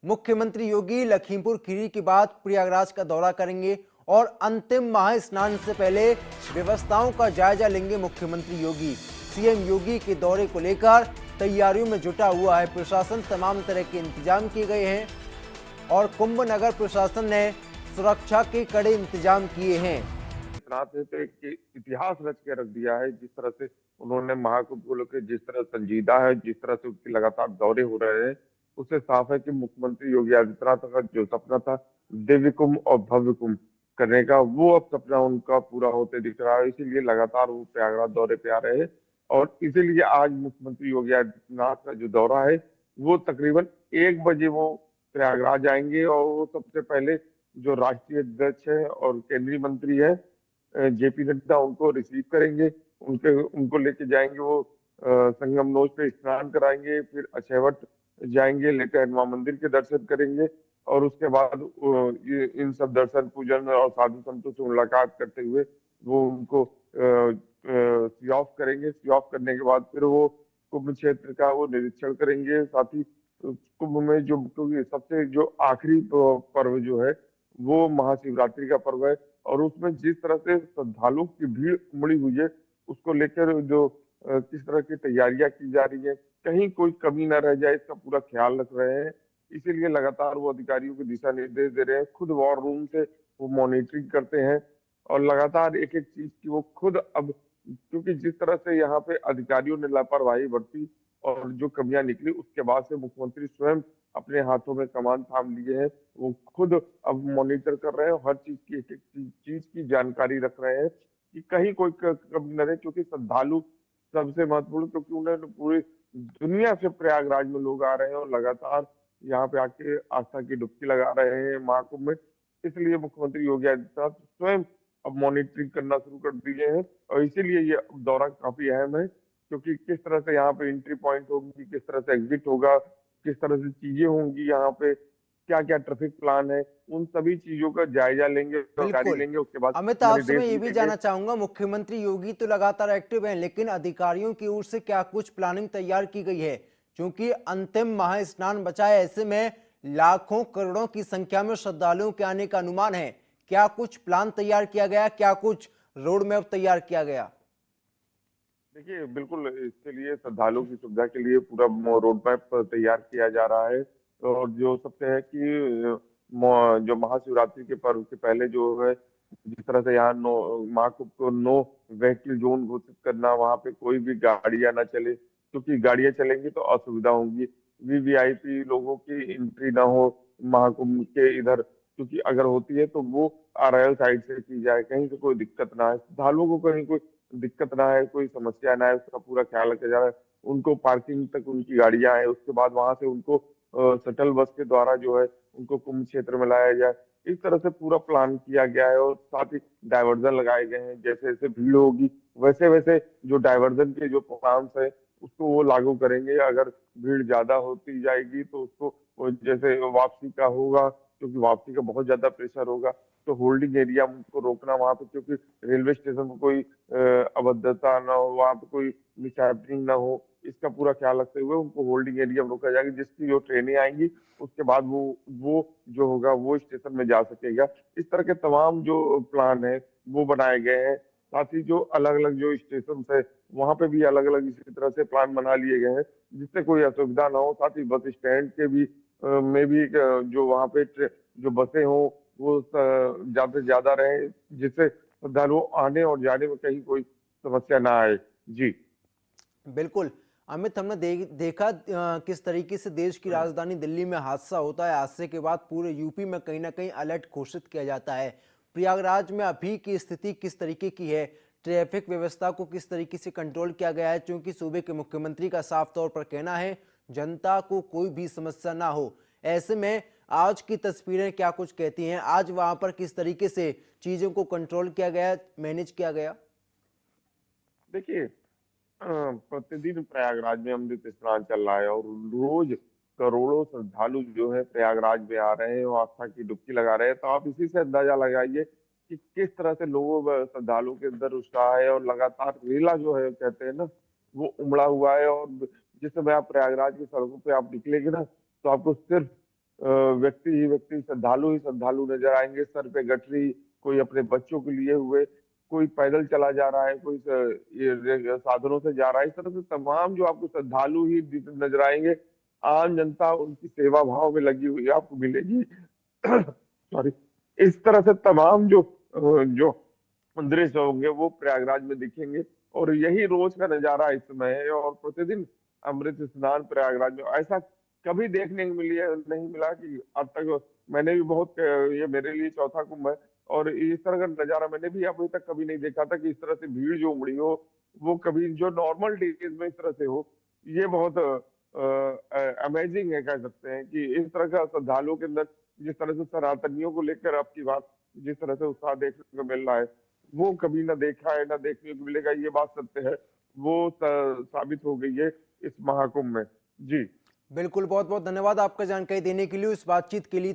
मुख्यमंत्री योगी लखीमपुर खीरी के बाद प्रयागराज का दौरा करेंगे और अंतिम महास्नान से पहले व्यवस्थाओं का जायजा लेंगे मुख्यमंत्री योगी। सीएम योगी के दौरे को लेकर तैयारियों में जुटा हुआ है प्रशासन। तमाम तरह के इंतजाम किए गए हैं और कुंभ नगर प्रशासन ने सुरक्षा के कड़े इंतजाम किए हैं। तो एक इतिहास रच के रख दिया है। जिस तरह से उन्होंने महाकुंभ को लेकर जिस तरह संजीदा है, जिस तरह से उसके लगातार दौरे हो रहे हैं, उससे साफ है कि मुख्यमंत्री योगी आदित्यनाथ का जो सपना था दिव्य कुंभ और भव्य कुंभ करने का, वो अब सपना उनका पूरा होते दिख रहा है। इसीलिए लगातार वो प्रयागराज दौरे पे आ रहे हैं और इसीलिए आज मुख्यमंत्री योगी आदित्यनाथ का जो दौरा है वो तकरीबन 1 बजे वो प्रयागराज आएंगे और वो सबसे पहले जो राष्ट्रीय अध्यक्ष है और केंद्रीय मंत्री है जेपी नड्डा उनको रिसीव करेंगे, उनको लेके जाएंगे, वो संगम नोज पे स्नान कराएंगे, फिर अक्षयवट जाएंगे, लेकर हनुमान मंदिर के दर्शन करेंगे और उसके बाद इन सब दर्शन पूजन और साधु संतों से मुलाकात करते हुए वो उनको सी ऑफ करेंगे। सी ऑफ करने के बाद फिर वो कुंभ क्षेत्र का वो निरीक्षण करेंगे। साथ ही कुंभ में जो सबसे जो आखिरी पर्व जो है वो महाशिवरात्रि का पर्व है और उसमें जिस तरह से श्रद्धालुओं की भीड़ उमड़ी हुई है उसको लेकर जो किस तरह की तैयारियां की जा रही है, कहीं कोई कमी न रह जाए, इसका पूरा ख्याल रख रहे हैं। इसीलिए लगातार वो अधिकारियों को दिशा निर्देश दे रहे हैं। खुद वॉर रूम से वो मॉनिटरिंग करते हैं और लगातार एक एक चीज की वो खुद अब, क्योंकि जिस तरह से यहाँ पे अधिकारियों ने लापरवाही बरती और जो कमियां निकली उसके बाद से मुख्यमंत्री स्वयं अपने हाथों में कमान थाम लिए हैं। वो खुद अब मॉनिटर कर रहे हैं, हर चीज की एक एक चीज की जानकारी रख रहे हैं कि कहीं कोई कमी न रहे, क्योंकि श्रद्धालु सबसे महत्वपूर्ण, क्योंकि उन्हें पूरी दुनिया से प्रयागराज में लोग आ रहे हैं और लगातार यहाँ पे आके आस्था की डुबकी लगा रहे हैं महाकुंभ में। इसलिए मुख्यमंत्री योगी आदित्यनाथ स्वयं अब मॉनिटरिंग करना शुरू कर दिए हैं और इसीलिए ये दौरा काफी अहम है, क्योंकि किस तरह से यहाँ पे एंट्री पॉइंट होगी, किस तरह से एग्जिट होगा, किस तरह से चीजें होंगी, यहाँ पे क्या क्या ट्रैफिक प्लान है, उन सभी चीजों का जायजा लेंगे, जानकारी बिल्कुल। लेंगे। उसके बाद अमित, आपसे मैं निर्देश ये भी भी देंगे। जानना चाहूंगा, मुख्यमंत्री योगी तो लगातार एक्टिव हैं, लेकिन अधिकारियों की ओर से क्या कुछ प्लानिंग तैयार की गई है? क्योंकि अंतिम महास्नान बचा है, ऐसे में लाखों करोड़ों की संख्या में श्रद्धालुओं के आने का अनुमान है। क्या कुछ प्लान तैयार किया गया? क्या कुछ रोड मैप तैयार किया गया? देखिए, बिल्कुल इसके लिए श्रद्धालुओं की सुविधा के लिए पूरा रोड मैप तैयार किया जा रहा है और जो सबसे है कि जो महाशिवरात्रि के पर्व के पहले जो है, जिस तरह से यहाँ नो महाकुंभ को नो व्हीकल जोन घोषित करना, वहाँ पे कोई भी गाड़ियां ना चले, क्योंकि गाड़ियां चलेंगी तो असुविधा होंगी। वीवीआईपी लोगों की एंट्री ना हो महाकुंभ के इधर, क्योंकि अगर होती है तो वो अरायल साइड से की जाए, कहीं से कोई दिक्कत ना है, श्रद्धालुओं को कहीं कोई दिक्कत ना है, कोई समस्या ना है, उसका पूरा ख्याल रखा जा रहा है। उनको पार्किंग तक उनकी गाड़ियां हैं, उसके बाद वहां से उनको शटल बस के द्वारा जो है उनको कुंभ क्षेत्र में लाया जाए। इस तरह से पूरा प्लान किया गया है और साथ ही डायवर्जन लगाए गए हैं। जैसे जैसे भीड़ होगी वैसे वैसे जो डायवर्जन के जो प्लान है उसको वो लागू करेंगे। अगर भीड़ ज्यादा होती जाएगी तो उसको जैसे वापसी का होगा, क्योंकि वापसी का बहुत ज्यादा प्रेशर होगा, तो होल्डिंग एरिया को रोकना वहां पे, क्योंकि रेलवे स्टेशन को कोई अभद्रता ना हो, वहां पे कोई मिसहैपनिंग ना हो, इसका पूरा ख्याल रखते हुए उनको होल्डिंग एरिया में रोका जाएगा। जिसकी जो ट्रेनें आएंगी उसके बाद वो जो होगा वो स्टेशन में जा सकेगा। इस तरह के तमाम जो प्लान है वो बनाए गए हैं। साथ ही जो अलग अलग जो स्टेशन है वहां पे भी अलग अलग इसी तरह से प्लान बना लिए गए हैं जिससे कोई असुविधा ना हो। साथ ही बस स्टैंड के भी में भी जो वहां पे जो बसें हों वो ज्यादा से ज्यादा रहे, जिससे श्रद्धालुओं आने और जाने में कहीं कोई समस्या ना आए। जी बिल्कुल। अमित, हमने देखा किस तरीके से देश की राजधानी दिल्ली में हादसा होता है। हादसे के बाद पूरे यूपी में कहीं ना कहीं अलर्ट घोषित किया जाता है। प्रयागराज में अभी की स्थिति किस तरीके की है? ट्रैफिक व्यवस्था को किस तरीके से कंट्रोल किया गया है? क्योंकि सूबे के मुख्यमंत्री का साफ तौर पर कहना है जनता को कोई भी समस्या ना हो। ऐसे में आज की तस्वीरें क्या कुछ कहती हैं? आज वहां पर किस तरीके से चीजों को कंट्रोल किया गया, मैनेज किया गया? देखिए, प्रतिदिन प्रयागराज में अमृत स्नान चल रहा है और रोज करोड़ों श्रद्धालु जो है प्रयागराज में आ रहे हैं और आस्था की डुबकी लगा रहे हैं। तो आप इसी से अंदाजा लगाइए कि किस तरह से लोगों श्रद्धालुओं के अंदर उत्साह है और लगातार रेला जो है कहते हैं ना वो उमड़ा हुआ है। और जिस समय आप प्रयागराज की सड़कों पे आप निकलेंगे ना तो आपको सिर्फ व्यक्ति ही व्यक्ति, श्रद्धालु ही श्रद्धालु नजर आएंगे, सर पे गठरी, कोई अपने बच्चों को लिए हुए, कोई पैदल चला जा रहा है, कोई साधनों से जा रहा है। इस तरह से तमाम जो आपको श्रद्धालु ही नजर आएंगे। आम जनता उनकी सेवा भाव में लगी हुई आपको मिलेगी। सॉरी। इस तरह से तमाम जो दृश्य होंगे वो प्रयागराज में दिखेंगे, और यही रोज का नजारा इस समय है। और प्रतिदिन अमृत स्नान प्रयागराज में ऐसा कभी देखने को नहीं मिला कि अब तक। मैंने भी बहुत, ये मेरे लिए चौथा कुंभ है, और इस तरह का नजारा मैंने भी अभी तक कभी नहीं देखा था कि इस तरह से भीड़ जो उमड़ी हो, वो कभी जो नॉर्मल डेज में इस तरह से हो। ये बहुत अमेजिंग है, कह सकते हैं कि इस तरह का श्रद्धालुओं के अंदर जिस तरह से सनातनियों को लेकर आपकी बात, जिस तरह से उत्साह देखने को मिल रहा है, वो कभी ना देखा है ना देखने को मिलेगा। ये बात सत्य है, वो साबित हो गई है इस महाकुंभ में। जी बिल्कुल, बहुत बहुत धन्यवाद आपका जानकारी देने के लिए, इस बातचीत के लिए।